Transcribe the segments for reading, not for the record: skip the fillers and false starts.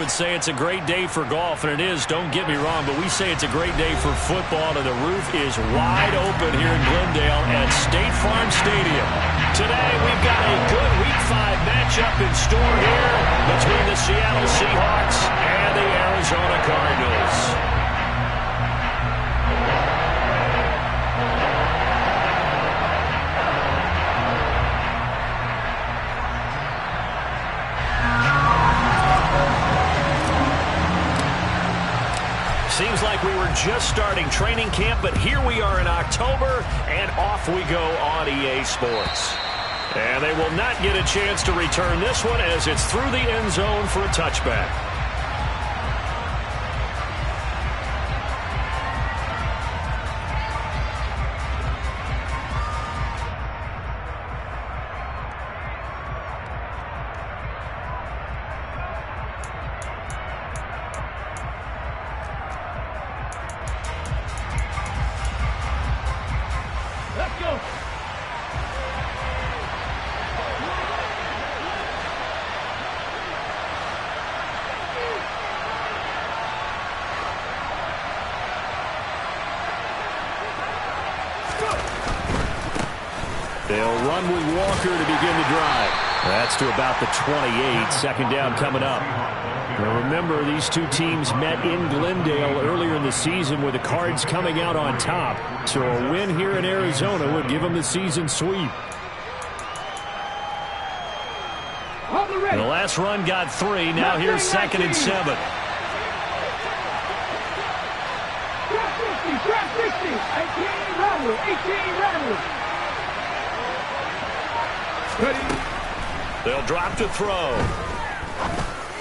would say it's a great day for golf, and it is, don't get me wrong, but we say it's a great day for football, and the roof is wide open here in Glendale at State Farm Stadium. Today, we've got a good Week 5 matchup in store here between the Seattle Seahawks and the Arizona Cardinals. Seems like we were just starting training camp, but here we are in October, and off we go on EA Sports. And they will not get a chance to return this one as it's through the end zone for a touchback. They'll run with Walker to begin the drive. That's to about the 28. Second down coming up. Now remember, these two teams met in Glendale earlier in the season with the Cards coming out on top. So a win here in Arizona would give them the season sweep. The last run got 3. Now here's 2nd and 7. Trap 50. 18 Ramble. 18 Ramble. They'll drop to throw.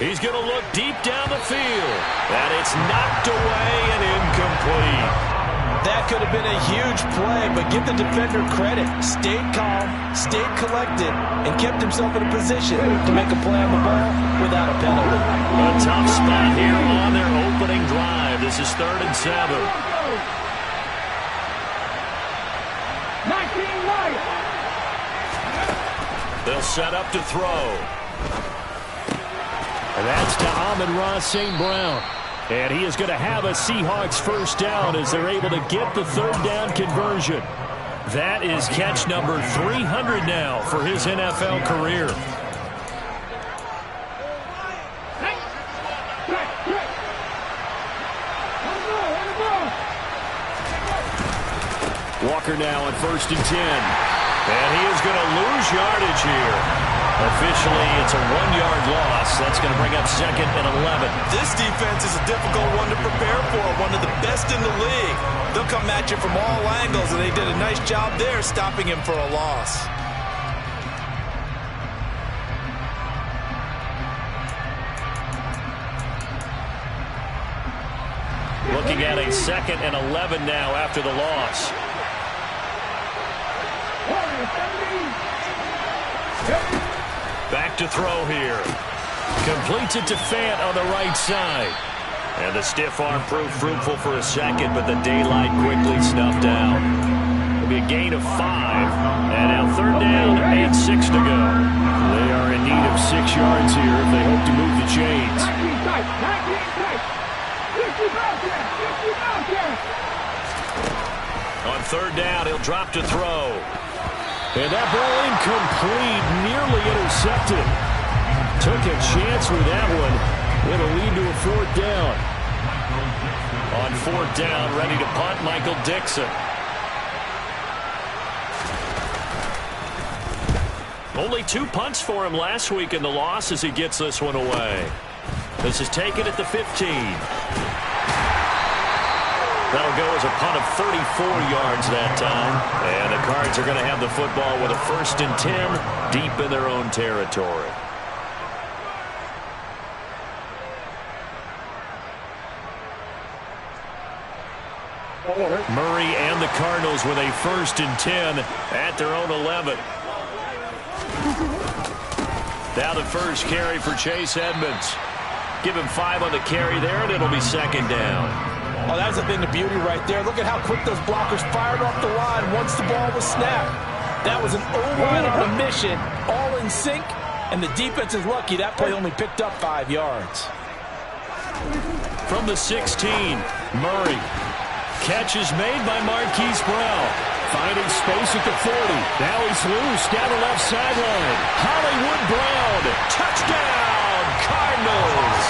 He's going to look deep down the field. And it's knocked away and incomplete. That could have been a huge play, but give the defender credit. Stayed calm, stayed collected, and kept himself in a position to make a play on the ball without a penalty. A tough spot here on their opening drive. This is 3rd and 7. 19 They'll set up to throw. And that's to Amon-Ra St. Brown. And he is going to have a Seahawks first down as they're able to get the 3rd down conversion. That is catch number 300 now for his NFL career. Walker now on 1st and 10. And he is going to lose yardage here. Officially, it's a 1-yard loss. That's going to bring up 2nd and 11. This defense is a difficult one to prepare for, one of the best in the league. They'll come at you from all angles, and they did a nice job there stopping him for a loss. Looking at a 2nd and 11 now after the loss. Back to throw here. Completes it to Fant on the right side. And the stiff arm proved fruitful for a second, but the daylight quickly snuffed out. It'll be a gain of 5. And now 3rd down and 6 to go. They are in need of 6 yards here if they hope to move the chains. On 3rd down, he'll drop to throw. And that ball incomplete, nearly intercepted. Took a chance with that one. It'll lead to a 4th down. On 4th down, ready to punt, Michael Dixon. Only 2 punts for him last week in the loss as he gets this one away. This is taken at the 15. That'll go as a punt of 34 yards that time. And the Cards are going to have the football with a 1st and 10 deep in their own territory. Murray and the Cardinals with a 1st and 10 at their own 11. Now the first carry for Chase Edmonds. Give him 5 on the carry there, and it'll be 2nd down. Oh, that's a thing of beauty right there. Look at how quick those blockers fired off the line once the ball was snapped. That was an O-line on a mission, all in sync, and the defense is lucky that play only picked up 5 yards. from the 16. Murray. Catch is made by Marquise Brown. Finding space at the 40. Now he's loose down the left sideline. Hollywood Brown. Touchdown, Cardinals.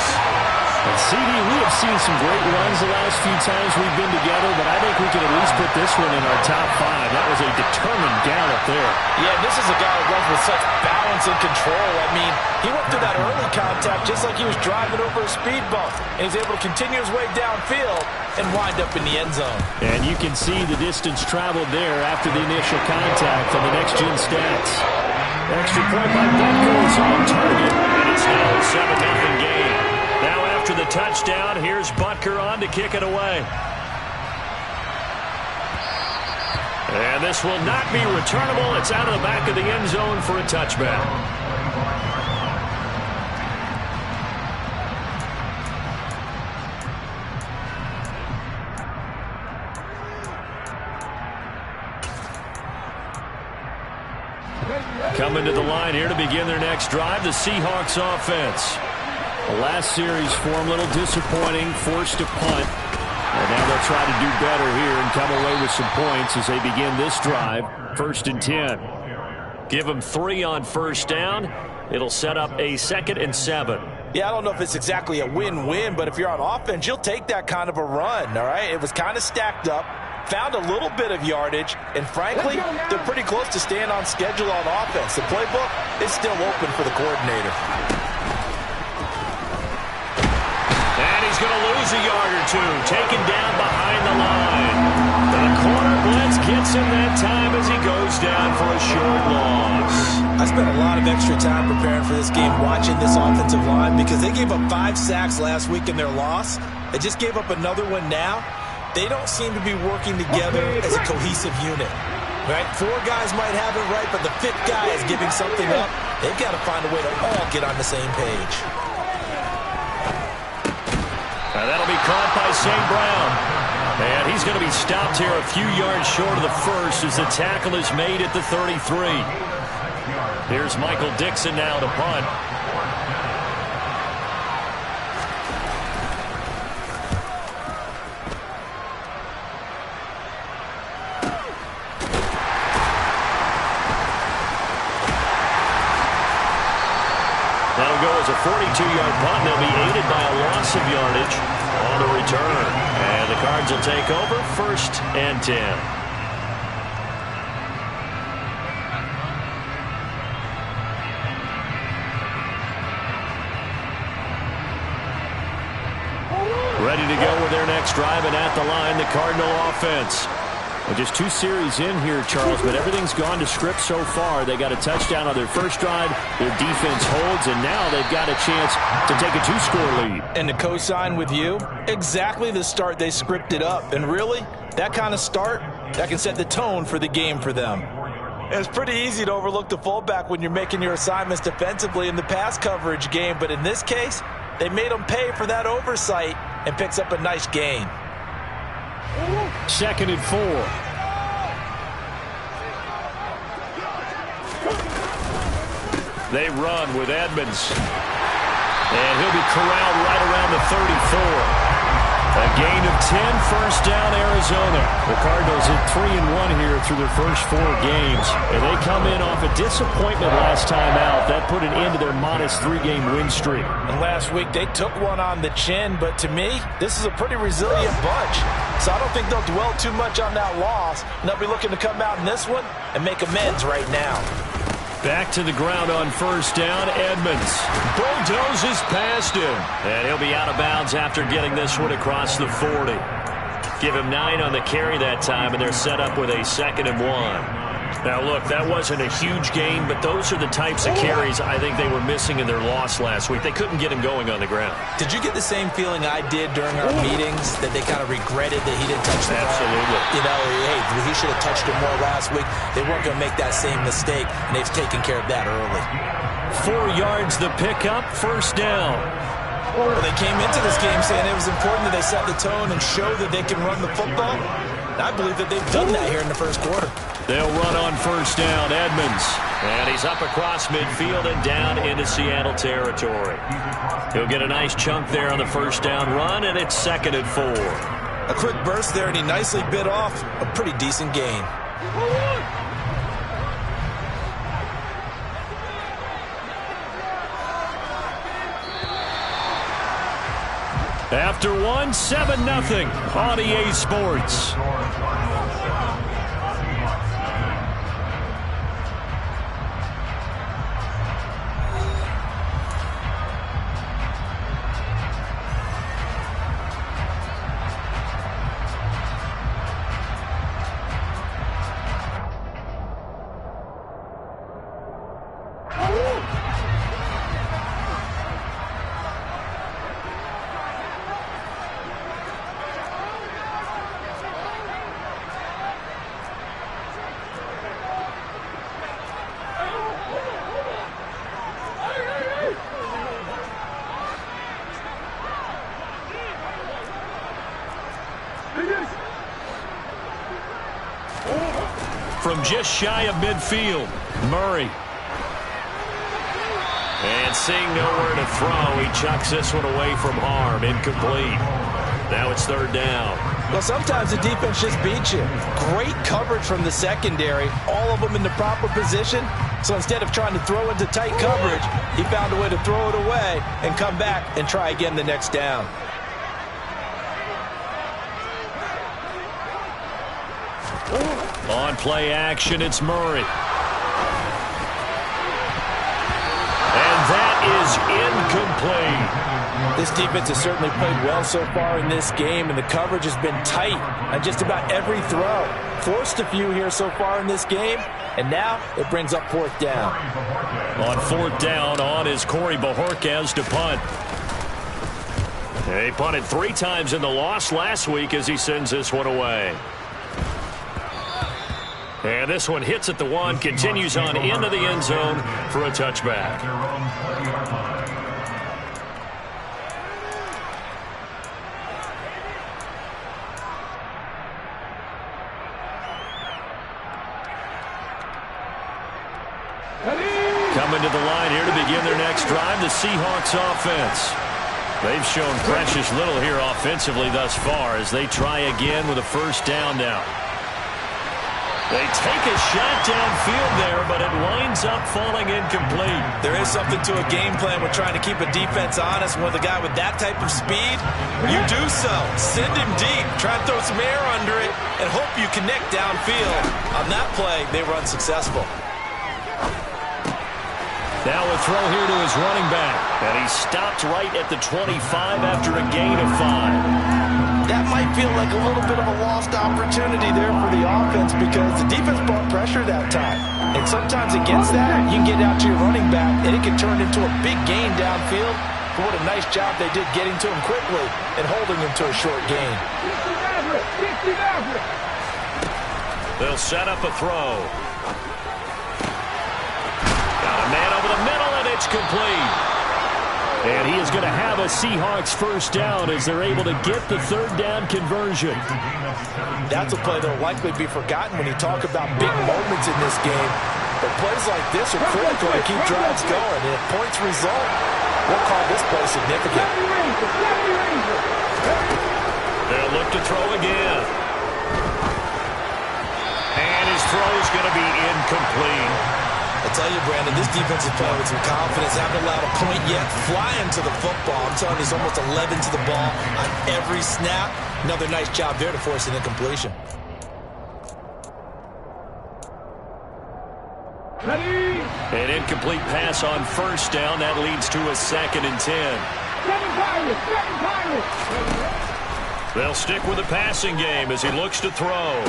And CD, we have seen some great runs the last few times we've been together, but I think we can at least put this one in our top 5. That was a determined gallop there. Yeah, this is a guy who runs with such balance and control. I mean, he went through that early contact just like he was driving over a speed bump. And he's able to continue his way downfield and wind up in the end zone. And you can see the distance traveled there after the initial contact on the next-gen stats. Extra point by Butker is on target, and it's now a 7-0 game. Now after the touchdown, here's Butker on to kick it away. And this will not be returnable. It's out of the back of the end zone for a touchback. Coming to the line here to begin their next drive, the Seahawks offense. The last series for them, a little disappointing, forced a punt. And now they'll try to do better here and come away with some points as they begin this drive, 1st and 10. Give them 3 on first down. It'll set up a 2nd and 7. Yeah, I don't know if it's exactly a win-win, but if you're on offense, you'll take that kind of a run, all right? It was kind of stacked up, found a little bit of yardage, and frankly, they're pretty close to staying on schedule on offense. The playbook is still open for the coordinator. And he's going to lose a yard or 2, taken down behind the line. The corner blitz gets him that time as he goes down for a short loss. I spent a lot of extra time preparing for this game watching this offensive line because they gave up 5 sacks last week in their loss. They just gave up another one now. They don't seem to be working together as a cohesive unit. Right? 4 guys might have it right, but the 5th guy is giving something up. They've got to find a way to all get on the same page. That'll be caught by St. Brown. And he's going to be stopped here a few yards short of the first as the tackle is made at the 33. Here's Michael Dixon now to punt. That'll go as a 42-yard punt. They'll be aided by a loss of yardage on the return. And the Cards will take over 1st and 10. Ready to go with their next drive, and at the line, the Cardinal offense. Well, just 2 series in here, Charles, but everything's gone to script so far. They got a touchdown on their first drive. Their defense holds, and now they've got a chance to take a 2-score lead. And to co-sign with you, exactly the start they scripted up. And really, that kind of start, that can set the tone for the game for them. It's pretty easy to overlook the fullback when you're making your assignments defensively in the pass coverage game. But in this case, they made them pay for that oversight and picks up a nice gain. 2nd and 4. They run with Edmonds. And he'll be corralled right around the 34. A gain of 10, first down, Arizona. The Cardinals at 3-1 here through their first 4 games. And they come in off a disappointment last time out. That put an end to their modest 3-game win streak. And last week, they took one on the chin. But to me, this is a pretty resilient bunch. So I don't think they'll dwell too much on that loss. And they'll be looking to come out in this one and make amends right now. Back to the ground on first down, Edmonds. Bulldozes past him. And he'll be out of bounds after getting this one across the 40. Give him 9 on the carry that time, and they're set up with a 2nd and 1. Now, look, that wasn't a huge gain, but those are the types of carries I think they were missing in their loss last week. They couldn't get him going on the ground. Did you get the same feeling I did during our meetings, that they kind of regretted that he didn't touch the ball? Absolutely. You know, hey, he should have touched it more last week. They weren't going to make that same mistake, and they've taken care of that early. 4 yards the pickup, first down. Well, they came into this game saying it was important that they set the tone and show that they can run the football. And I believe that they've done that here in the first quarter. They'll run on first down. Edmonds. And he's up across midfield and down into Seattle territory. He'll get a nice chunk there on the first down run, and it's 2nd and 4. A quick burst there, and he nicely bit off a pretty decent gain. After 1, 7-0 on EA Sports. From just shy of midfield, Murray. And seeing nowhere to throw, he chucks this one away from harm. Incomplete. Now it's 3rd down. Well, sometimes the defense just beats you. Great coverage from the secondary, all of them in the proper position. So instead of trying to throw into tight coverage, he found a way to throw it away and come back and try again the next down. On play action, it's Murray. And that is incomplete. This defense has certainly played well so far in this game, and the coverage has been tight on just about every throw. Forced a few here so far in this game, and now it brings up 4th down. On 4th down, on is Corey Bojorquez to punt. He punted 3 times in the loss last week as he sends this one away. And this one hits at the 1, continues on into the end zone for a touchback. Coming to the line here to begin their next drive, the Seahawks offense. They've shown precious little here offensively thus far as they try again with a first down now. They take a shot downfield there, but it winds up falling incomplete. There is something to a game plan with trying to keep a defense honest. With a guy with that type of speed, you do so. Send him deep, try to throw some air under it, and hope you connect downfield. On that play, they were unsuccessful. Now a throw here to his running back. And he stopped right at the 25 after a gain of 5. That might feel like a little bit of a lost opportunity there for the offense because the defense brought pressure that time. And sometimes against that, you can get out to your running back, and it can turn into a big gain downfield. But what a nice job they did getting to him quickly and holding him to a short gain. They'll set up a throw. Got a man over the middle, and it's complete. And he is going to have a Seahawks first down as they're able to get the 3rd down conversion. That's a play that will likely be forgotten when you talk about big moments in this game. But plays like this are critical to keep drives going. And if points result, we'll call this play significant. They'll look to throw again. And his throw is going to be incomplete. I tell you, Brandon, this defense is playing with some confidence. Haven't allowed a point yet. Flying to the football. I'm telling you, there's almost 11 to the ball on every snap. Another nice job there to force an incompletion. An incomplete pass on first down. That leads to a 2nd and 10. They'll stick with the passing game as he looks to throw.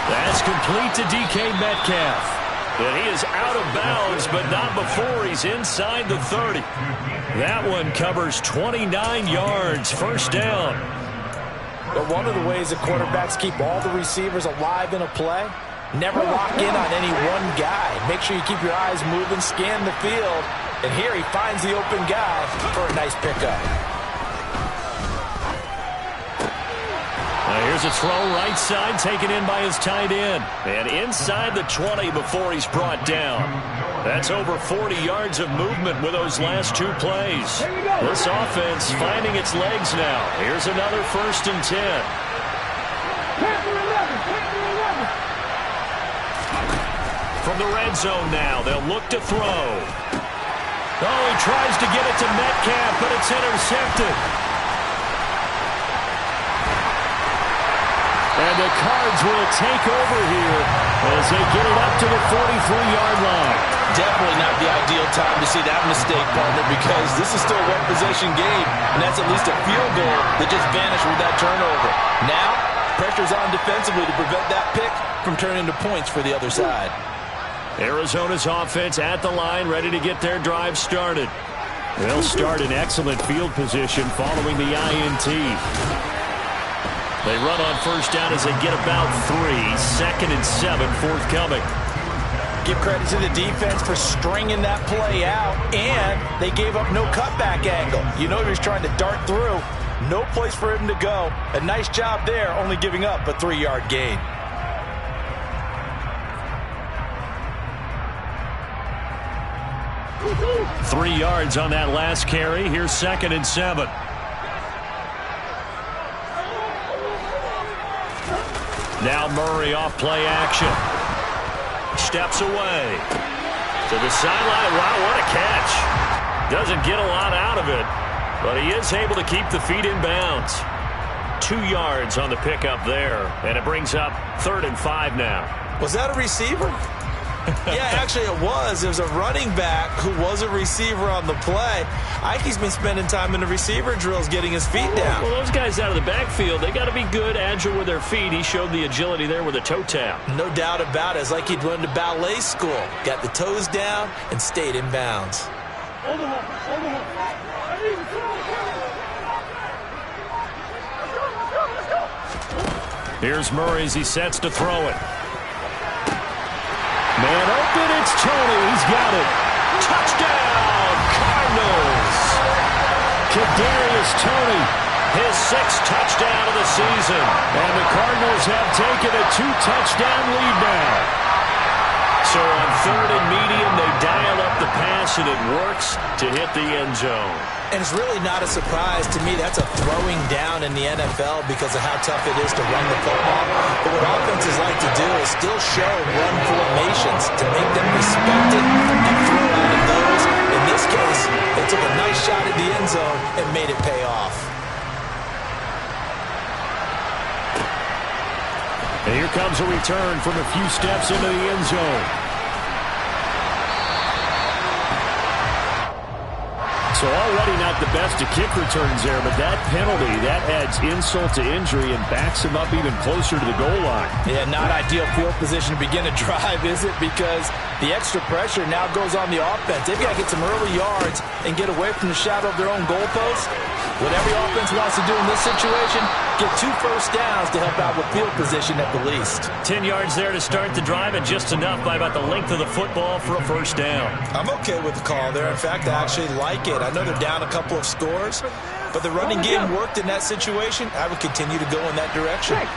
That's complete to DK Metcalf. And he is out of bounds, but not before he's inside the 30. That one covers 29 yards. First down. But one of the ways that quarterbacks keep all the receivers alive in a play, never lock in on any one guy. Make sure you keep your eyes moving, scan the field. And here he finds the open guy for a nice pickup. Now here's Here's a throw right side, taken in by his tight end. And inside the 20 before he's brought down. That's over 40 yards of movement with those last two plays. This offense finding its legs now. Here's another 1st and 10. From the red zone now, they'll look to throw. Oh, he tries to get it to Metcalf, but it's intercepted. And the Cards will take over here as they get it up to the 43-yard line. Definitely not the ideal time to see that mistake, partner, because this is still a one-possession game, and that's at least a field goal that just vanished with that turnover. Now, pressure's on defensively to prevent that pick from turning into points for the other side. Arizona's offense at the line, ready to get their drive started. They'll start in excellent field position following the INT. They run on 1st down as they get about 3. 2nd and 7 forthcoming. Give credit to the defense for stringing that play out, and they gave up no cutback angle. You know he was trying to dart through. No place for him to go. A nice job there, only giving up a 3-yard gain. Three yards on that last carry. Here's 2nd and 7. Now Murray off play action. Steps away. To the sideline. Wow, what a catch. Doesn't get a lot out of it, but he is able to keep the feet in bounds. 2 yards on the pickup there, and it brings up 3rd and 5 now. Was that a receiver? Yeah, actually it was. There's a running back who was a receiver on the play. Ike's been spending time in the receiver drills getting his feet down. Well, those guys out of the backfield, they got to be good, agile with their feet. He showed the agility there with a toe tap. No doubt about it. It's like he'd went to ballet school. Got the toes down and stayed in bounds. Here's Murray as he sets to throw it. Man open, it's Toney. He's got it. Touchdown, Cardinals. Kadarius Toney, his 6th touchdown of the season. And the Cardinals have taken a 2-touchdown lead now. So on 3rd and medium, they dial up the pass, and it works to hit the end zone. And it's really not a surprise to me. That's a throwing down in the NFL because of how tough it is to run the football. But what offenses like to do is still show run formations to make them respect it and throw out of those. In this case, they took a nice shot at the end zone and made it pay off. And here comes a return from a few steps into the end zone. So already not the best of kick returns there, but that penalty, that adds insult to injury and backs him up even closer to the goal line. Yeah, not ideal field position to begin a drive, is it? Because the extra pressure now goes on the offense. They've got to get some early yards and get away from the shadow of their own goalpost. What every offense wants to do in this situation, get 2 first downs to help out with field position at the least. 10 yards there to start the drive, and just enough by about the length of the football for a first down. I'm okay with the call there. In fact, I actually like it. I know they're down a couple of scores, but the running game worked in that situation. I would continue to go in that direction. Let's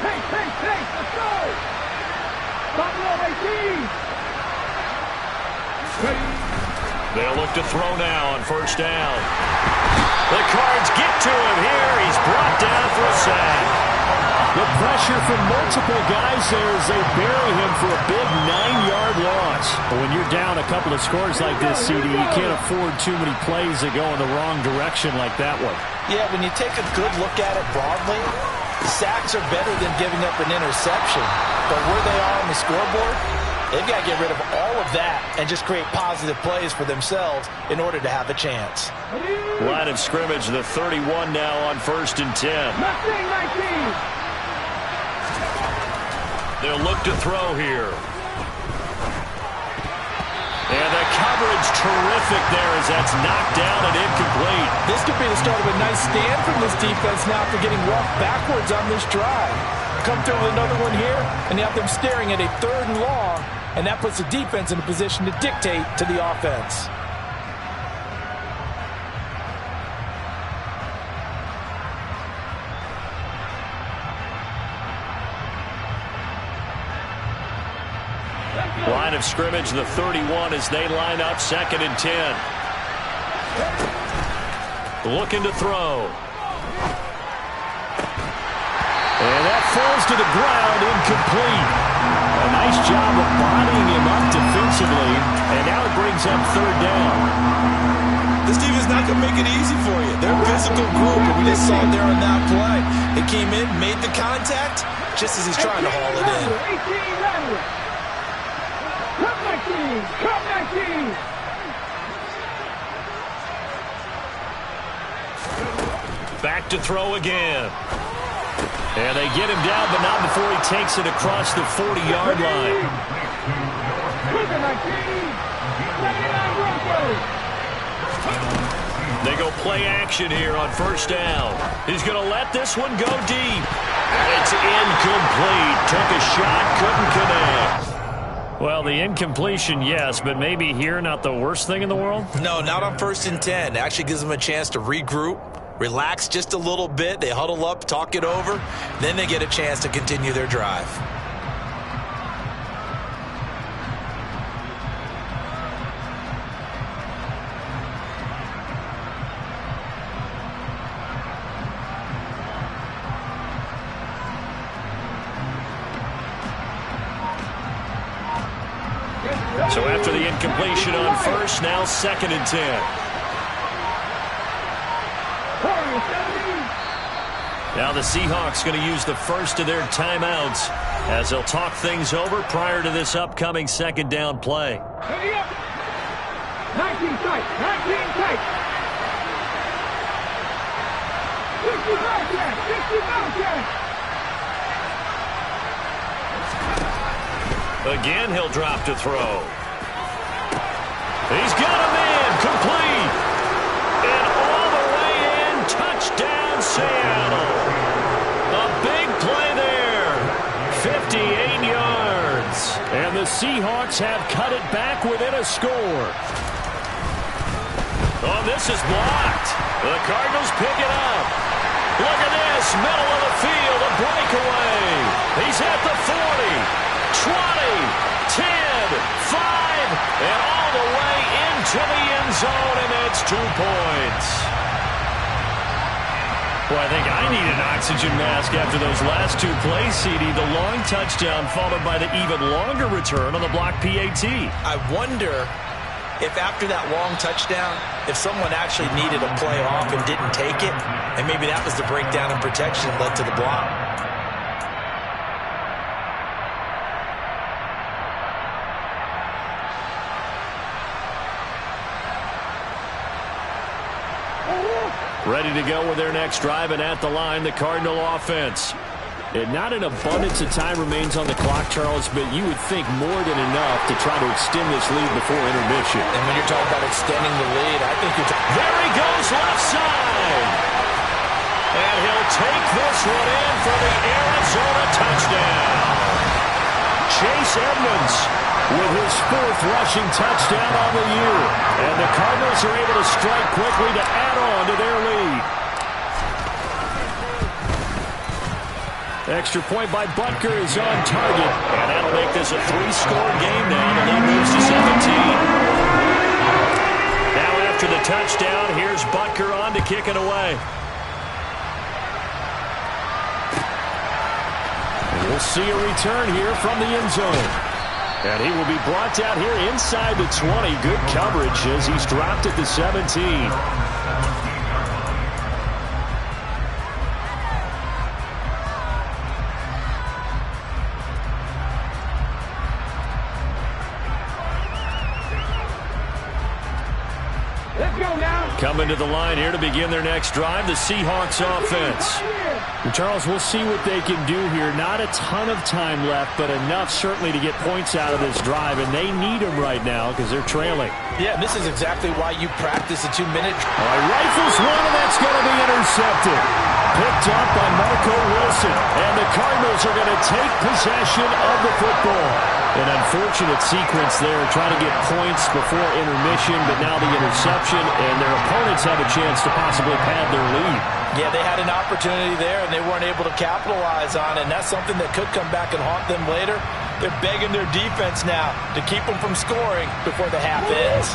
go! Buffalo 18! They'll look to throw now on first down. The Cards get to him here. He's brought down for a sack. The pressure from multiple guys there as they bury him for a big 9-yard loss. But when you're down a couple of scores like this, CD, you can't afford too many plays that go in the wrong direction like that one. Yeah, when you take a good look at it broadly, sacks are better than giving up an interception. But where they are on the scoreboard, they've got to get rid of all of that and just create positive plays for themselves in order to have a chance. Line of scrimmage, the 31 now on 1st and 10. They'll look to throw here. And the coverage terrific there as that's knocked down and incomplete. This could be the start of a nice stand from this defense now after getting walked backwards on this drive. Come through with another one here, and you have them staring at a 3rd and long, and that puts the defense in a position to dictate to the offense. line of scrimmage, the 31, as they line up 2nd and 10. Looking to throw. And that falls to the ground, incomplete. A nice job of bodying him up defensively, and now it brings up 3rd down. This team is not going to make it easy for you. They're a physical group, and we just saw it there on that play. It came in, made the contact, just as he's trying to haul it in. 18 Randall. Come back team. Come back team. Back to throw again. And they get him down, but not before he takes it across the 40-yard line. They go play action here on 1st down. He's going to let this one go deep. It's incomplete. Took a shot, couldn't connect. Well, the incompletion, yes, but maybe here not the worst thing in the world? No, not on 1st and 10. It actually gives them a chance to regroup, relax just a little bit. They huddle up, talk it over. Then they get a chance to continue their drive. So after the incompletion on 1st, now 2nd and 10. Now the Seahawks going to use the first of their timeouts as they'll talk things over prior to this upcoming 2nd down play. 19 tight. 19 tight. 65 check. 65 check. Again, he'll drop to throw. He's got a man, complete. And all the way in, touchdown Seattle. A big play there. 58 yards. And the Seahawks have cut it back within a score. Oh, this is blocked. The Cardinals pick it up. Look at this, middle of the field, a breakaway. He's at the 40. 20, 10, 5, and all the way into the end zone, and that's 2 points. Well, I think I need an oxygen mask after those last 2 plays, CD. The long touchdown followed by the even longer return on the block PAT. I wonder if after that long touchdown, if someone actually needed a play off and didn't take it, and maybe that was the breakdown in protection that led to the block. Ready to go with their next drive, and at the line, the Cardinal offense. And not an abundance of time remains on the clock, Charles, but you would think more than enough to try to extend this lead before intermission. And when you're talking about extending the lead, I think you're there he goes left side. And he'll take this one in for the Arizona touchdown. Chase Edmonds with his 4th rushing touchdown on the year. And the Cardinals are able to strike quickly to add on to their lead. Extra point by Butker is on target. And that'll make this a 3-score game now. The lead moves to 17. Now after the touchdown, here's Butker on to kick it away. And we'll see a return here from the end zone. And he will be brought down here inside the 20. Good coverage as he's dropped at the 17. Coming to the line here to begin their next drive, the Seahawks offense. And Charles, we'll see what they can do here. Not a ton of time left, but enough certainly to get points out of this drive, and they need them right now because they're trailing. Yeah, this is exactly why you practice a 2-minute. Rifles one, and that's going to be intercepted. Picked up by Marco Wilson, and the Cardinals are going to take possession of the football. An unfortunate sequence there, trying to get points before intermission, but now the interception, and their opponents have a chance to possibly pad their lead. Yeah, they had an opportunity there, and they weren't able to capitalize on it, and that's something that could come back and haunt them later. They're begging their defense now to keep them from scoring before the half ends.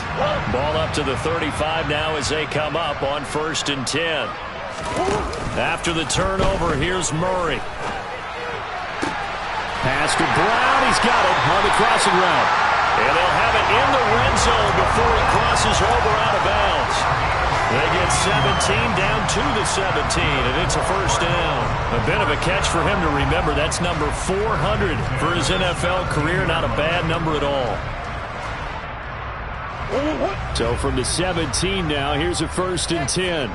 Ball up to the 35 now as they come up on 1st and 10. After the turnover, here's Murray. Pass to Brown. He's got it on the crossing route. And they'll have it in the red zone before he crosses over out of bounds. They get 17 down to the 17, and it's a first down. A bit of a catch for him to remember. That's number 400 for his NFL career. Not a bad number at all. So from the 17 now, here's a 1st and 10.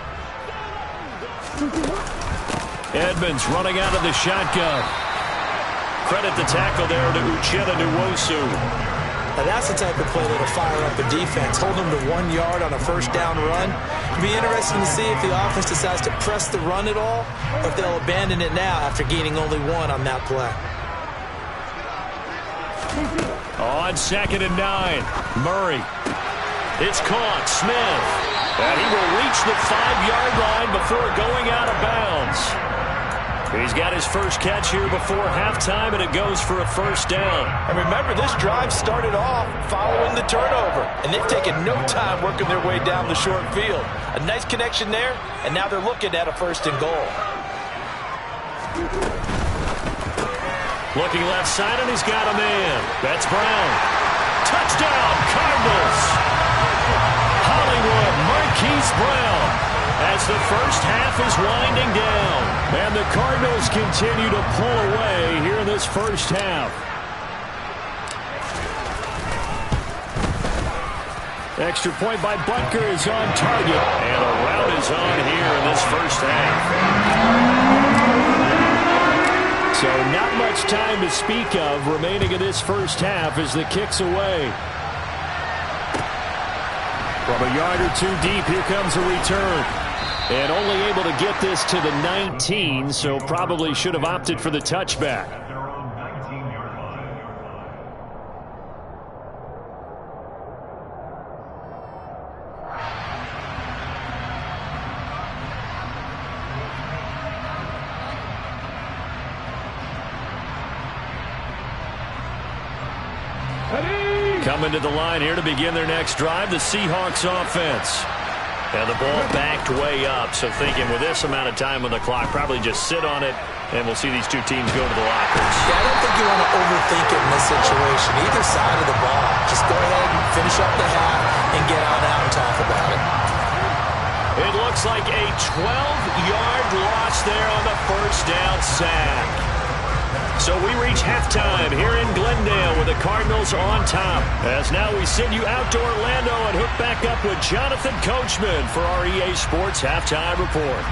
Edmonds running out of the shotgun. Credit the tackle there to Uchenna Nwosu. Now that's the type of play that'll fire up a defense. Hold them to 1 yard on a first down run. It'll be interesting to see if the offense decides to press the run at all, or if they'll abandon it now after gaining only 1 on that play. On 2nd and 9, Murray. It's caught. Smith. And he will reach the 5-yard line before going out of bounds. He's got his first catch here before halftime, and it goes for a first down. And remember, this drive started off following the turnover, and they've taken no time working their way down the short field. A nice connection there, and now they're looking at a 1st and goal. Looking left side, and he's got a man. That's Brown. Touchdown, Cardinals! Hollywood Marquise Brown, as the first half is winding down. And the Cardinals continue to pull away here in this first half. Extra point by Butker is on target. And a rout is on here in this first half. So not much time to speak of remaining in this first half as the kick's away. From a yard or 2 deep, here comes a return. And only able to get this to the 19, so probably should have opted for the touchback. Coming to the line here to begin their next drive, the Seahawks offense. And the ball backed way up, so thinking with this amount of time on the clock, probably just sit on it, and we'll see these two teams go to the lockers. Yeah, I don't think you want to overthink it in this situation. Either side of the ball. Just go ahead and finish up the half and get on out and talk about it. It looks like a 12-yard loss there on the first down sack. So we reach halftime here in Glendale with the Cardinals on top. As now we send you out to Orlando and hook back up with Jonathan Coachman for our EA Sports Halftime Report.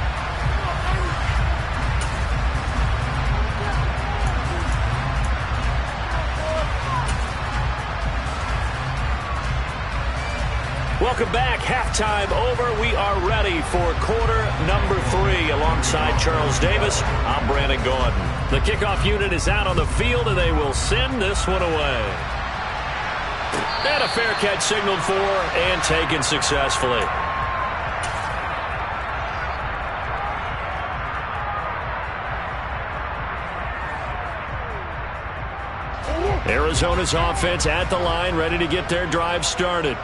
Welcome back. Halftime over. We are ready for quarter number 3. Alongside Charles Davis, I'm Brandon Gaudin. The kickoff unit is out on the field, and they will send this one away. And a fair catch signaled for and taken successfully. Arizona's offense at the line, ready to get their drive started.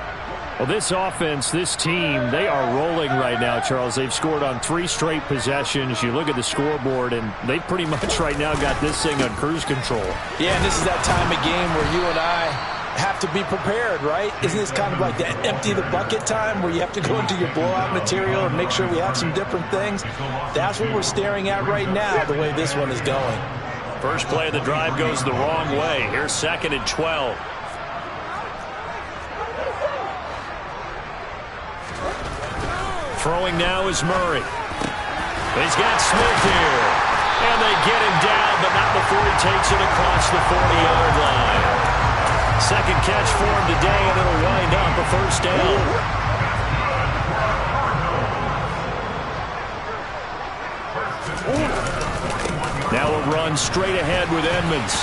Well, this offense, this team, they are rolling right now, Charles. They've scored on 3 straight possessions. You look at the scoreboard, and they pretty much right now got this thing on cruise control. Yeah, and this is that time of game where you and I have to be prepared, right? Isn't this kind of like that empty the bucket time where you have to go into your blowout material and make sure we have some different things? That's what we're staring at right now, the way this one is going. First play of the drive goes the wrong way. Here's 2nd and 12. Throwing now is Murray. He's got Smith here. And they get him down, but not before he takes it across the 40-yard line. Second catch for him today, and it'll wind up a first down. Now a run straight ahead with Edmonds.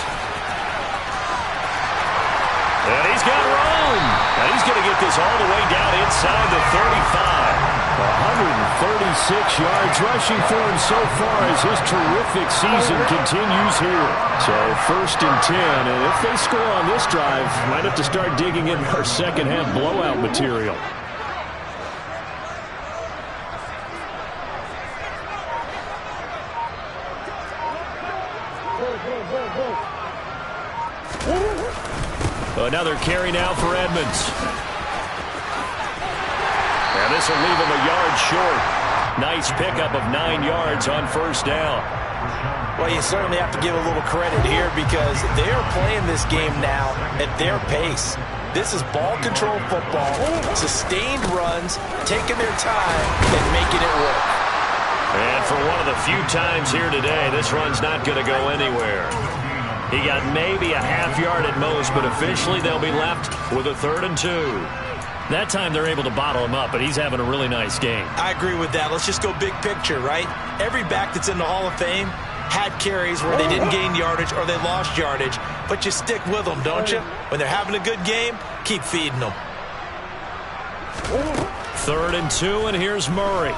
And he's got room. And he's going to get this all the way down inside the 35. 136 yards rushing for him so far as his terrific season continues here. So 1st and 10, and if they score on this drive, might have to start digging in our second half blowout material. Another carry now for Edmonds. And this will leave him a yard short. Nice pickup of 9 yards on 1st down. Well, you certainly have to give a little credit here because they're playing this game now at their pace. This is ball control football, sustained runs, taking their time and making it work. And for one of the few times here today, this run's not going to go anywhere. He got maybe a half yard at most, but officially they'll be left with a 3rd and 2. That time they're able to bottle him up, but he's having a really nice game. I agree with that. Let's just go big picture, right? Every back that's in the Hall of Fame had carries where they didn't gain yardage or they lost yardage, but you stick with them, don't you? When they're having a good game, keep feeding them. 3rd and 2, and here's Murray.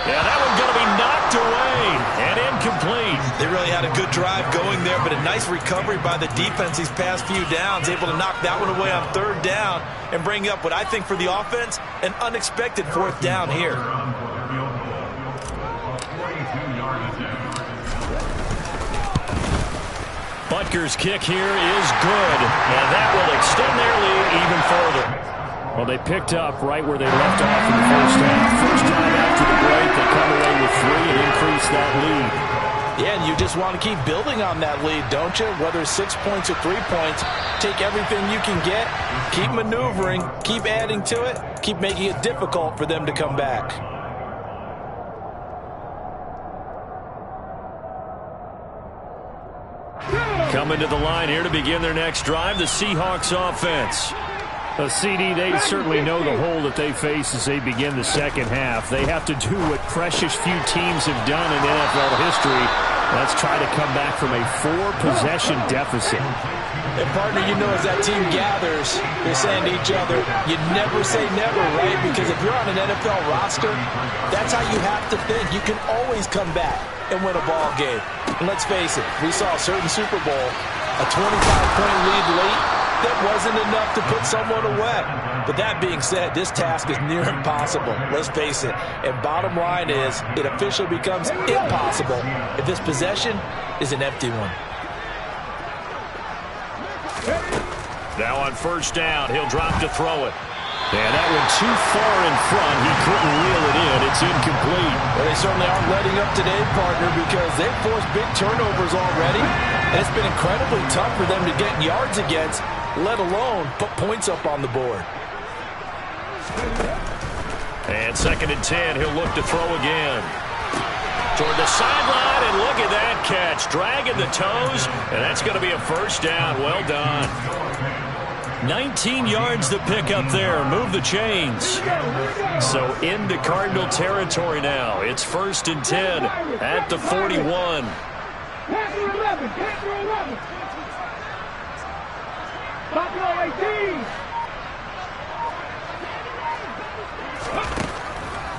Yeah, that one's going to be knocked away and incomplete. They really had a good drive going there, but a nice recovery by the defense these past few downs, able to knock that one away on 3rd down and bring up what I think for the offense, an unexpected 4th down here. Butker's kick here is good, and that will extend their lead even further. Well, they picked up right where they left off in the 1st half. First drive after the break, they come away with 3 and increase that lead. Yeah, and you just want to keep building on that lead, don't you? Whether it's 6 points or 3 points, take everything you can get, keep maneuvering, keep adding to it, keep making it difficult for them to come back. Coming to the line here to begin their next drive, the Seahawks offense. CD, they certainly know the hole that they face as they begin the second half. They have to do what precious few teams have done in NFL history. Let's try to come back from a 4-possession deficit. And partner, you know, as that team gathers, they're saying to each other, you never say never, right? Because if you're on an NFL roster, that's how you have to think. You can always come back and win a ball game. And let's face it, we saw a certain Super Bowl, a 25-point lead late, that wasn't enough to put someone away. But that being said, this task is near impossible. Let's face it. And bottom line is, it officially becomes impossible if this possession is an empty one. Now on 1st down, he'll drop to throw it. And that one too far in front. He couldn't reel it in. It's incomplete. Well, they certainly aren't letting up today, partner, because they've forced big turnovers already. And it's been incredibly tough for them to get yards against, let alone put points up on the board. And 2nd and 10, he'll look to throw again. Toward the sideline, and look at that catch. Dragging the toes, and that's going to be a 1st down. Well done. 19 yards to pick up there. Move the chains. So into Cardinal territory now. It's 1st and 10 at the 41.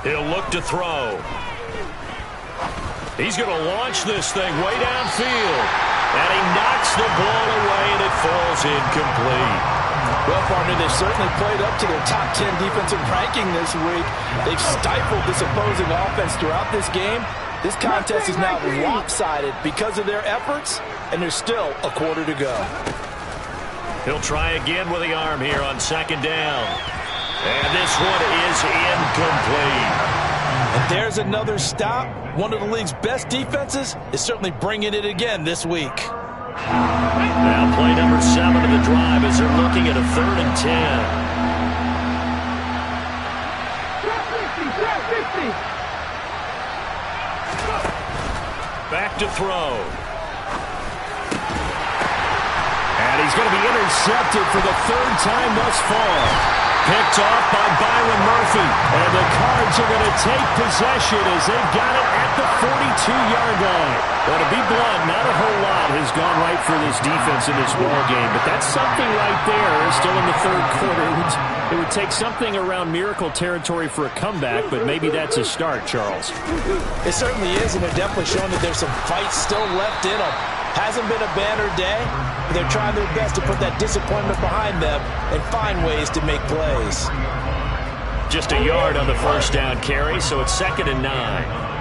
He'll look to throw. He's going to launch this thing way downfield. And he knocks the ball away, and it falls incomplete. Well, partner, they've certainly played up to their top 10 defensive ranking this week. They've stifled this opposing offense throughout this game. This contest is now lopsided because of their efforts, and there's still a quarter to go. He'll try again with the arm here on 2nd down. And this one is incomplete. And there's another stop. One of the league's best defenses is certainly bringing it again this week. Now play number 7 of the drive as they're looking at a 3rd and 10. Back to throw. And he's going to be intercepted for the 3rd time thus far. Picked off by Byron Murphy. And the Cards are going to take possession as they've got it at the 42-yard line. Well, to be blunt, not a whole lot has gone right for this defense in this ball game, but that's something right there. Still in the third quarter. It would take something around miracle territory for a comeback, but maybe that's a start, Charles. It certainly is, and they're definitely showing that there's some fight still left in them. Hasn't been a banner day, but they're trying their best to put that disappointment behind them and find ways to make plays. Just a yard on the first down carry, so it's 2nd and 9.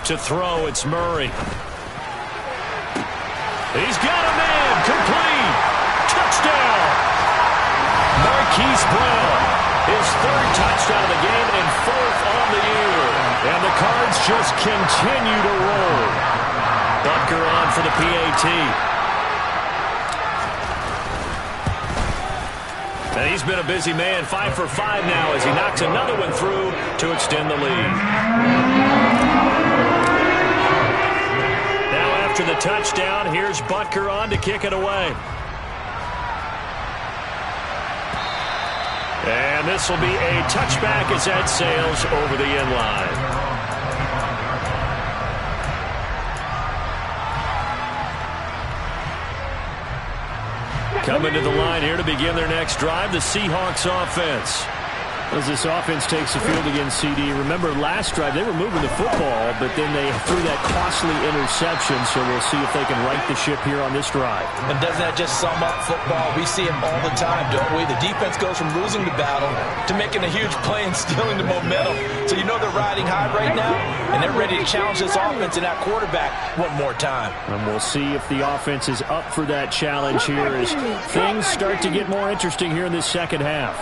To throw, it's Murray. He's got a man, complete. Touchdown. Marquise Brown, his 3rd touchdown of the game and 4th on the year. And the Cards just continue to roll. Butker on for the PAT. And he's been a busy man, 5 for 5 now as he knocks another one through to extend the lead. After the touchdown, here's Butker on to kick it away. And this will be a touchback as that sails over the end line. Coming to the line here to begin their next drive, the Seahawks offense. As this offense takes the field against CD, remember last drive they were moving the football, but then they threw that costly interception, so we'll see if they can right the ship here on this drive. And doesn't that just sum up football? We see it all the time, don't we? The defense goes from losing the battle to making a huge play and stealing the momentum. So you know they're riding high right now, and they're ready to challenge this offense and that quarterback one more time. And we'll see if the offense is up for that challenge here as things start to get more interesting here in this second half.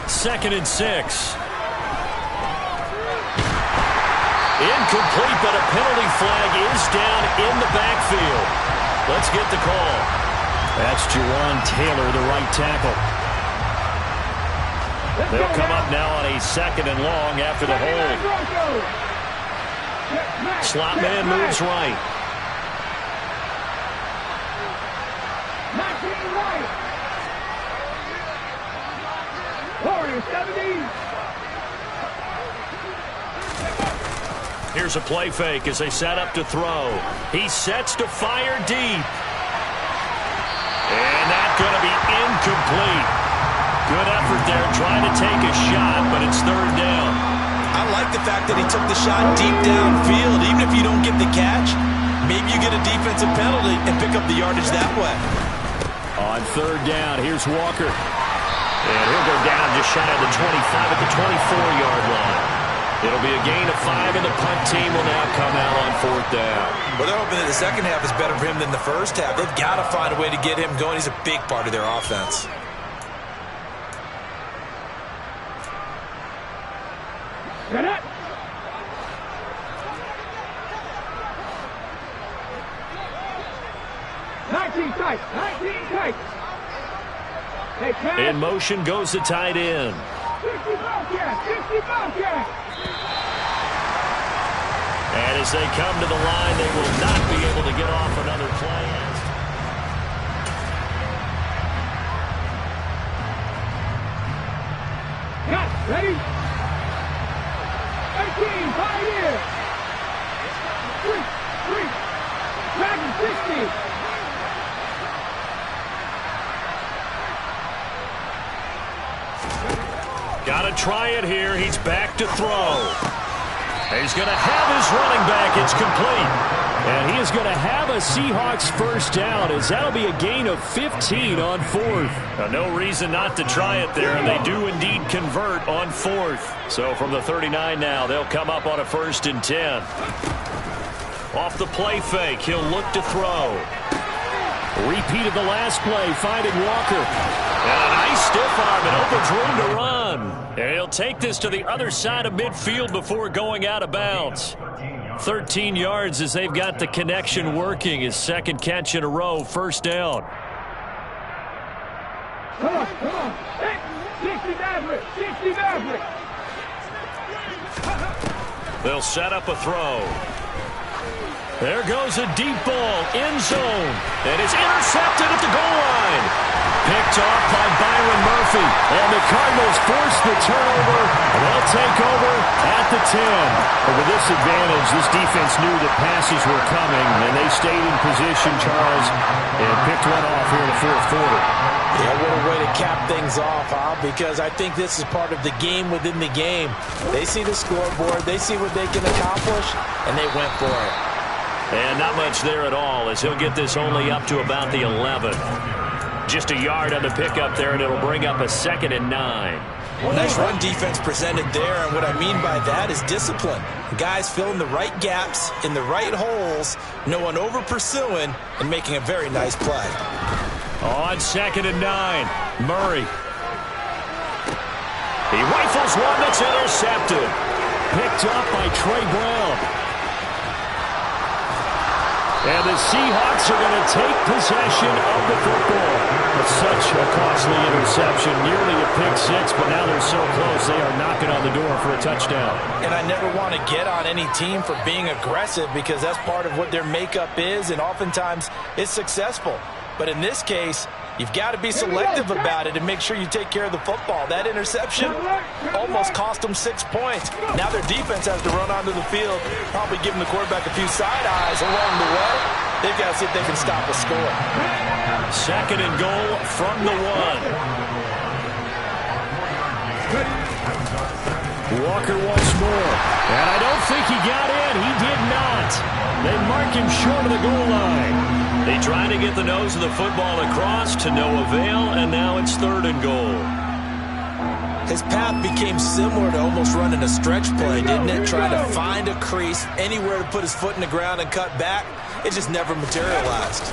2nd and 6. Incomplete, but a penalty flag is down in the backfield. Let's get the call. That's Jawan Taylor, the right tackle. They'll come up now on a 2nd and long after the hold. Slot man moves right. Here's a play fake as they set up to throw. He sets to fire deep. And that's going to be incomplete. Good effort there trying to take a shot, but it's 3rd down. I like the fact that he took the shot deep downfield. Even if you don't get the catch, maybe you get a defensive penalty and pick up the yardage that way. On 3rd down, here's Walker. And he'll go down just shy of the 25 at the 24-yard line. It'll be a gain of 5, and the punt team will now come out on 4th down. Well, they're hoping that the second half is better for him than the first half. They've got to find a way to get him going. He's a big part of their offense. Get it. Tight. In motion goes the tight end. 50 Bobcat. And as they come to the line, they will not be able to get off another play. Cut. Ready? 18, Pioneer. 3. Dragon 60. Got to try it here. He's back to throw. He's going to have his running back. It's complete. And he is going to have a Seahawks first down as that'll be a gain of 15 on 4th. No reason not to try it there, and they do indeed convert on 4th. So from the 39 now, they'll come up on a 1st and 10. Off the play fake, he'll look to throw. Repeat of the last play, finding Walker. And a nice stiff arm. It opens room to run. And he'll take this to the other side of midfield before going out of bounds. 13 yards as they've got the connection working. His 2nd catch in a row, 1st down. Come on. Hey, 60 Maverick. 60 Maverick. They'll set up a throw. There goes a deep ball, end zone, and it's intercepted at the goal line. Picked off by Byron Murphy, and the Cardinals force the turnover, and they'll take over at the 10. But with this advantage, this defense knew that passes were coming, and they stayed in position, Charles, and picked one off here in the fourth quarter. Yeah, what a way to cap things off, huh? Because I think this is part of the game within the game. They see the scoreboard, they see what they can accomplish, and they went for it. And not much there at all, as he'll get this only up to about the 11. Just a yard on the pickup there, and it'll bring up a 2nd and 9. Nice run defense presented there, and what I mean by that is discipline. Guys filling the right gaps in the right holes, no one over-pursuing, and making a very nice play. On 2nd and 9, Murray. He rifles one that's intercepted. Picked up by Trey Brown. And the Seahawks are going to take possession of the football. It's such a costly interception, nearly a pick six, but now they're so close they are knocking on the door for a touchdown. And I never want to get on any team for being aggressive because that's part of what their makeup is, and oftentimes it's successful. But in this case, you've got to be selective about it and make sure you take care of the football. That interception almost cost them 6 points. Now their defense has to run onto the field, probably giving the quarterback a few side eyes along the way. They've got to see if they can stop a score. 2nd and goal from the 1. Walker once more. And I don't think he got in. He did not. They mark him short of the goal line. They try to get the nose of the football across to no avail, and now it's 3rd and goal. His path became similar to almost running a stretch play, didn't it? Trying to find a crease, anywhere to put his foot in the ground and cut back. It just never materialized.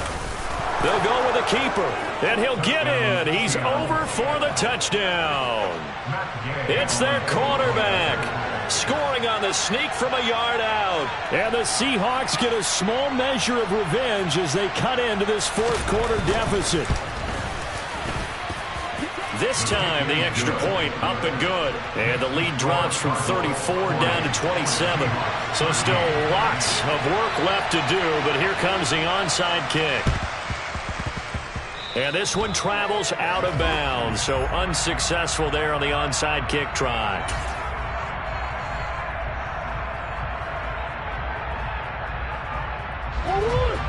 They'll go with a keeper, and he'll get in. He's over for the touchdown. It's their quarterback. Scoring on the sneak from a yard out. And the Seahawks get a small measure of revenge as they cut into this fourth quarter deficit. This time, the extra point up and good. And the lead drops from 34 down to 27. So still lots of work left to do, but here comes the onside kick. And this one travels out of bounds, so unsuccessful there on the onside kick try.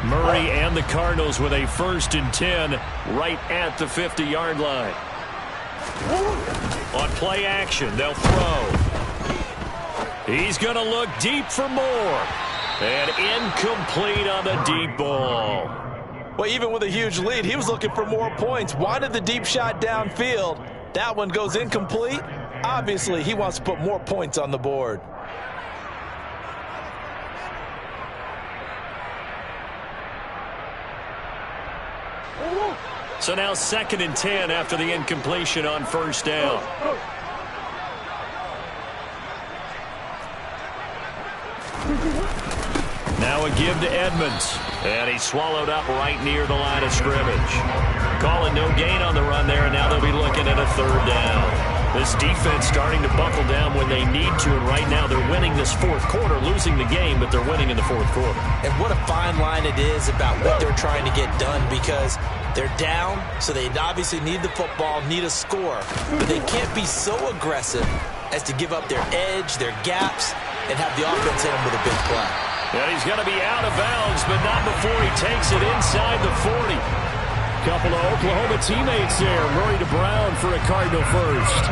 Murray and the Cardinals with a 1st and 10 right at the 50-yard line. On play action, they'll throw. He's going to look deep for more. And incomplete on the deep ball. Well, even with a huge lead, he was looking for more points. Wanted the deep shot downfield. That one goes incomplete. Obviously, he wants to put more points on the board. So now 2nd and 10 after the incompletion on 1st down. Now a give to Edmonds. And he's swallowed up right near the line of scrimmage. Calling no gain on the run there, and now they'll be looking at a 3rd down. This defense starting to buckle down when they need to, and right now they're winning this fourth quarter, losing the game, but they're winning in the fourth quarter. And what a fine line it is about what they're trying to get done, because they're down, so they obviously need the football, need a score, but they can't be so aggressive as to give up their edge, their gaps, and have the offense hit them with a big play. And he's going to be out of bounds, but not before he takes it inside the 40. Couple of Oklahoma teammates there. Murray to Brown for a Cardinal first.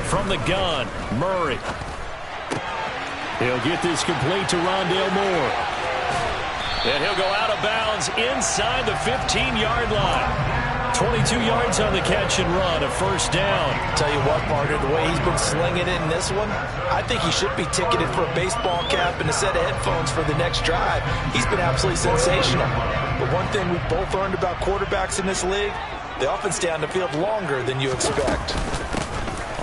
From the gun, Murray. He'll get this complete to Rondale Moore. And he'll go out of bounds inside the 15-yard line. 22 yards on the catch and run, a 1st down. Tell you what, partner, the way he's been slinging it in this one, I think he should be ticketed for a baseball cap and a set of headphones for the next drive. He's been absolutely sensational. But one thing we've both learned about quarterbacks in this league, they often stay on the field longer than you expect.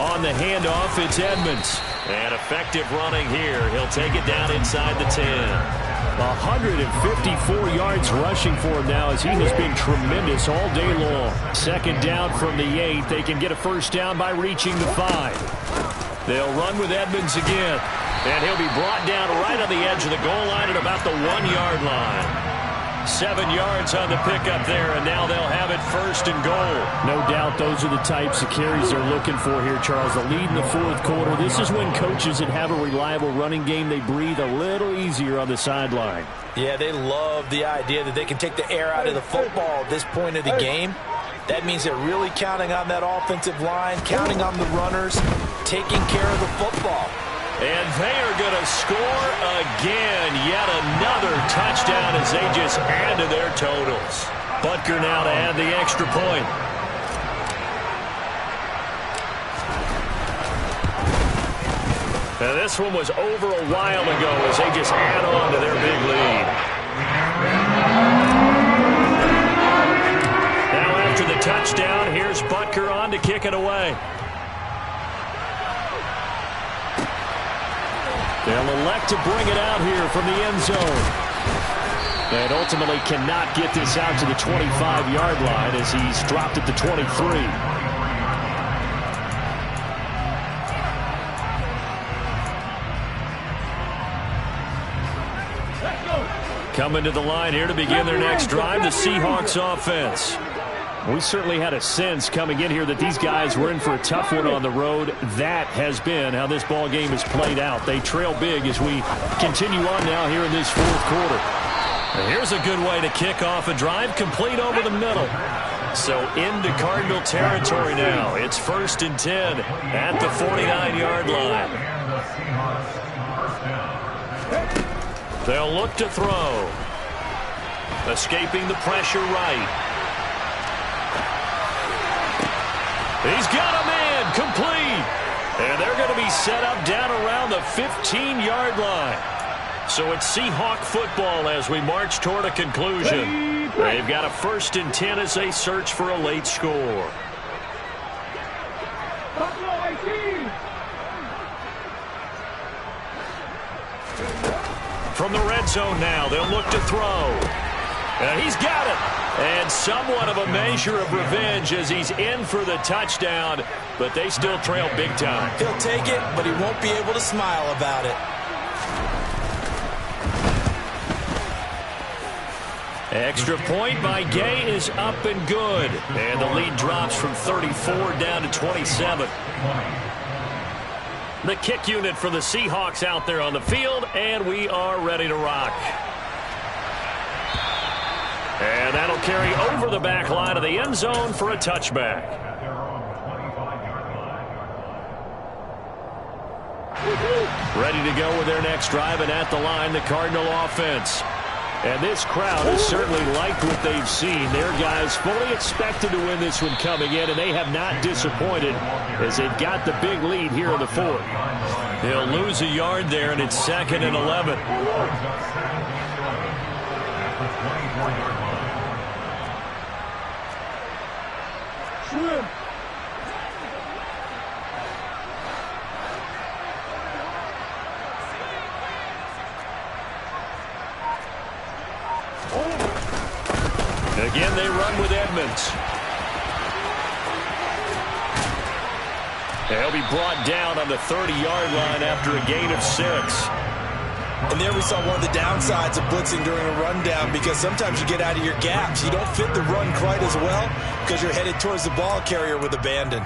On the handoff, it's Edmonds. And effective running here. He'll take it down inside the 10. 154 yards rushing for him now as he has been tremendous all day long. Second down from the 8. They can get a first down by reaching the 5. They'll run with Edmonds again. And he'll be brought down right on the edge of the goal line at about the 1-yard line. 7 yards on the pickup there, and now they'll have it first and goal. No doubt those are the types of carries they're looking for here, Charles. The lead in the fourth quarter. This is when coaches that have a reliable running game, they breathe a little easier on the sideline. Yeah, they love the idea that they can take the air out of the football at this point of the game. That means they're really counting on that offensive line, counting on the runners, taking care of the football. And they are going to score again. Yet another touchdown as they just add to their totals. Butker now to add the extra point. Now this one was over a while ago as they just add on to their big lead. Now after the touchdown, here's Butker on to kick it away. They'll elect to bring it out here from the end zone. And ultimately cannot get this out to the 25-yard line as he's dropped at the 23. Coming to the line here to begin their next drive, the Seahawks offense. We certainly had a sense coming in here that these guys were in for a tough one on the road. That has been how this ball game has played out. They trail big as we continue on now here in this fourth quarter. And here's a good way to kick off a drive, complete over the middle. So into Cardinal territory now. It's 1st and 10 at the 49-yard line. They'll look to throw. Escaping the pressure right. He's got a man, complete. And they're going to be set up down around the 15-yard line. So it's Seahawk football as we march toward a conclusion. They've got a 1st and 10 as they search for a late score. From the red zone now, they'll look to throw. And he's got it. And somewhat of a measure of revenge as he's in for the touchdown, but they still trail big time. He'll take it, but he won't be able to smile about it. Extra point by Gay is up and good. And the lead drops from 34 down to 27. The kick unit for the Seahawks out there on the field, and we are ready to rock. And that'll carry over the back line of the end zone for a touchback. Ready to go with their next drive, and at the line, the Cardinal offense. And this crowd has certainly liked what they've seen. Their guys fully expected to win this one coming in, and they have not disappointed as they've got the big lead here in the fourth. They'll lose a yard there, and it's 2nd and 11. Again, they run with Edmonds. They'll be brought down on the 30-yard line after a gain of 6. And there we saw one of the downsides of blitzing during a rundown, because sometimes you get out of your gaps. You don't fit the run quite as well because you're headed towards the ball carrier with abandon.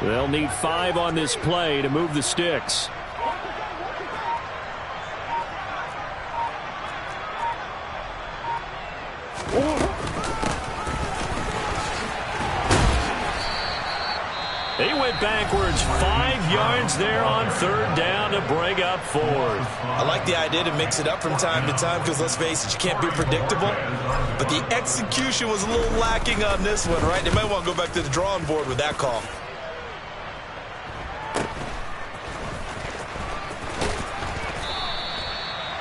They'll need 5 on this play to move the sticks. He went backwards 5 yards there on 3rd down to bring up 4th. I like the idea to mix it up from time to time because, let's face it, you can't be predictable. But the execution was a little lacking on this one, right? They might want to go back to the drawing board with that call.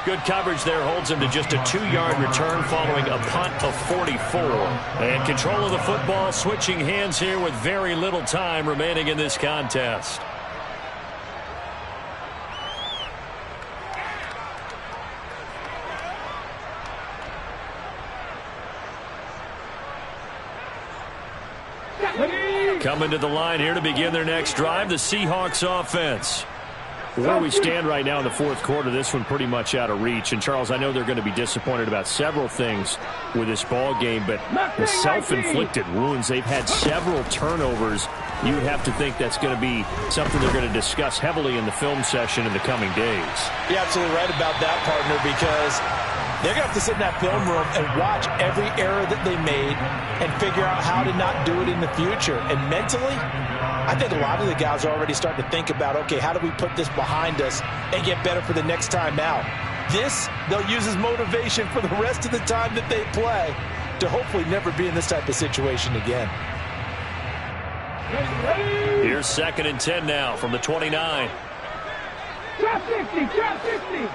Good coverage there holds him to just a 2-yard return following a punt of 44. And control of the football switching hands here with very little time remaining in this contest. Coming to the line here to begin their next drive, the Seahawks offense. Where we stand right now in the fourth quarter, this one pretty much out of reach. And, Charles, I know they're going to be disappointed about several things with this ball game, but the self-inflicted wounds, they've had several turnovers. You have to think that's going to be something they're going to discuss heavily in the film session in the coming days. You're absolutely right about that, partner, because they're going to have to sit in that film room and watch every error that they made and figure out how to not do it in the future. And mentally, I think a lot of the guys are already starting to think about, okay, how do we put this behind us and get better for the next time out? This, they'll use as motivation for the rest of the time that they play to hopefully never be in this type of situation again. Here's 2nd and 10 now from the 29. Drop 60, drop 60.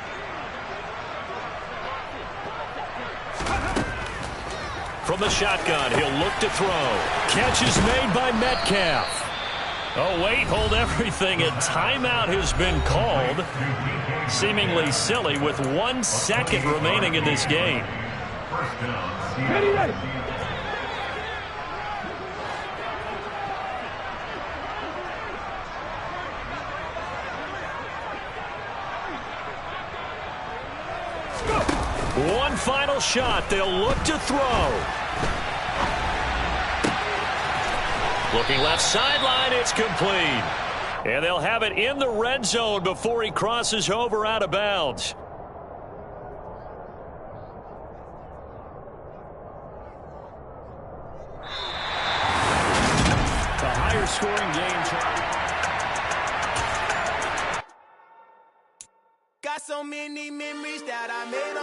From the shotgun, he'll look to throw. Catch is made by Metcalf. Oh, wait, hold everything. A timeout has been called. Seemingly silly with 1 second remaining in this game. Ready, ready. One final shot. They'll look to throw. Looking left sideline, it's complete. And they'll have it in the red zone before he crosses over out of bounds. A higher scoring game.